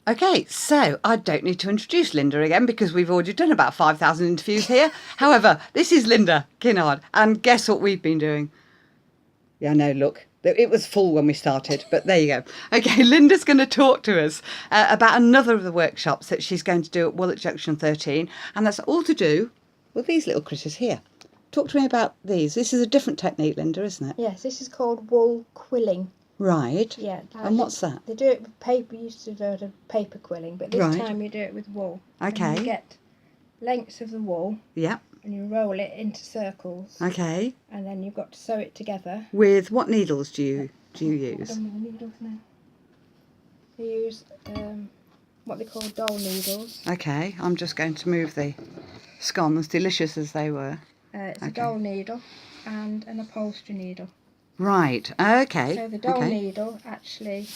Okay, so I don't need to introduce Linda again because we've already done about 5,000 interviews here. However, this is Linda Kinnard, and guess what we've been doing? Yeah, no, look, it was full when we started, but there you go. Okay, Linda's going to talk to us about another of the workshops that she's going to do at Woolwich Junction 13, and that's all to do with these little critters here. Talk to me about these. This is a different technique, Linda, isn't it? Yes, this is called wool quilling. Right. Yeah. And what's that? They do it with paper. You used to do it with paper quilling, but this time you do it with wool. Okay. And you get lengths of the wool. Yep. And you roll it into circles. Okay. And then you've got to sew it together. With what needles do you use? I don't know the needles now. You use what they call doll needles. Okay, I'm just going to move the scones, delicious as they were. It's a doll needle and an upholstery needle. Right, okay. So the doll needle, actually,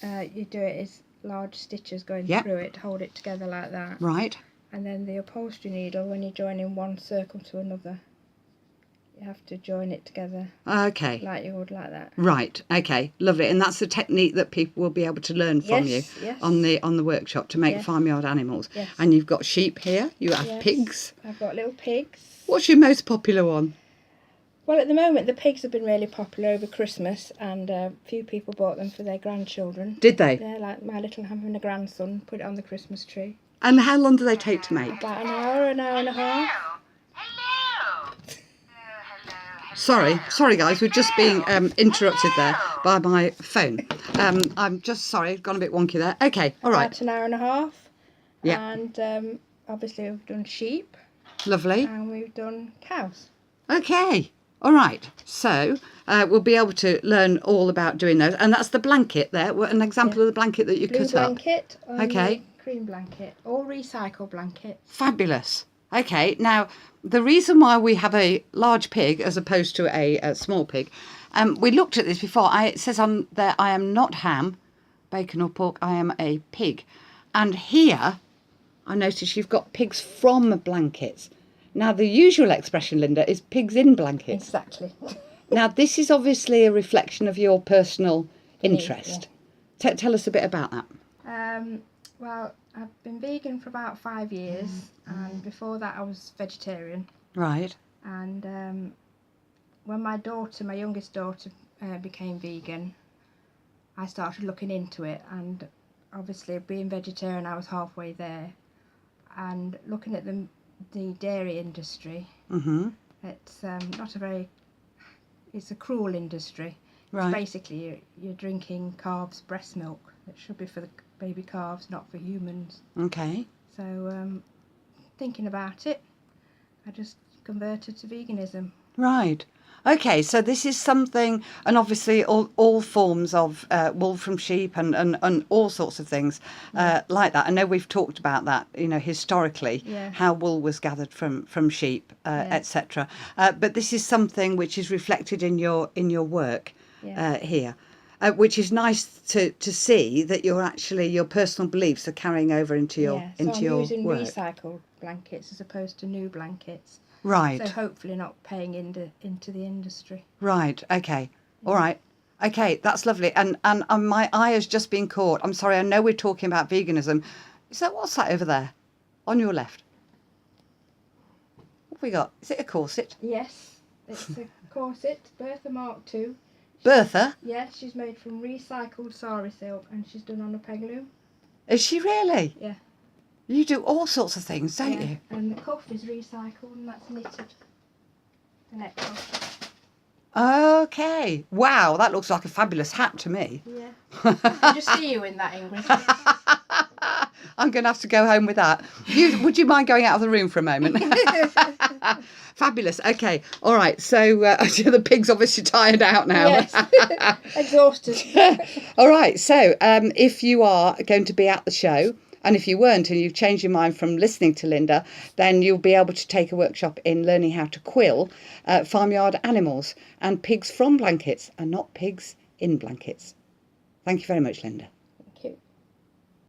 you do it as large stitches going through it, hold it together like that. Right. And then the upholstery needle, when you join in one circle to another, you have to join it together. Okay. Like you would like that. Right, okay, lovely. And that's the technique that people will be able to learn from you on the workshop to make farmyard animals. Yes. And you've got sheep here, you have pigs. I've got little pigs. What's your most popular one? Well, at the moment, the pigs have been really popular over Christmas, and a few people bought them for their grandchildren. Did they? Yeah, like my little having a grandson, put it on the Christmas tree. And how long do they take to make? About an hour and a half. Hello. Sorry guys, we're just being interrupted there by my phone. I'm just sorry, gone a bit wonky there. Okay, all right. About an hour and a half. Yeah. And obviously we've done sheep. Lovely. And we've done cows. Okay. All right, so we'll be able to learn all about doing those. And that's the blanket there, an example of the blanket that you cut up. Blue blanket, okay. Cream blanket, all recycled blankets. Fabulous. Okay, now the reason why we have a large pig as opposed to a small pig, we looked at this before. It says on there, I am not ham, bacon or pork, I am a pig. And here, I notice you've got pigs from blankets. Now, the usual expression, Linda, is pigs in blankets. Exactly. Now, this is obviously a reflection of your personal interest. Yeah. Tell us a bit about that. Well, I've been vegan for about 5 years, and before that I was vegetarian. Right. And when my youngest daughter, became vegan, I started looking into it, and obviously being vegetarian I was halfway there, and looking at the dairy industry. It's not a very, it's a cruel industry. Right. Basically you're drinking calves' breast milk that should be for the baby calves, not for humans. Okay. So thinking about it, I just converted to veganism. Right. Okay, so this is something, and obviously all forms of wool from sheep and all sorts of things like that. I know we've talked about that, historically, how wool was gathered from sheep, etc. But this is something which is reflected in your work here, which is nice to see that your personal beliefs are carrying over into your so I'm using work. Recycled blankets as opposed to new blankets. Right. So hopefully not paying into the industry. Right. Okay. All right. Okay, that's lovely. And my eye has just been caught. I'm sorry. I know we're talking about veganism. What's that over there, on your left? What have we got? Is it a corset? Yes, it's a corset, Bertha Mark II. Bertha? Yes, she's made from recycled sari silk, and she's done on a peg loom. Is she really? Yeah. You do all sorts of things, don't you? And the cuff is recycled, and that's knitted. The neck cuff. Okay. Wow, that looks like a fabulous hat to me. Yeah. I just see you in that, Ingrid. I'm going to have to go home with that. Would you mind going out of the room for a moment? Fabulous. Okay. All right. So the pig's obviously tired out now. Yes. Exhausted. All right. So if you are going to be at the show, and if you weren't and you've changed your mind from listening to Linda, then you'll be able to take a workshop in learning how to quill farmyard animals and pigs from blankets and not pigs in blankets. Thank you very much, Linda.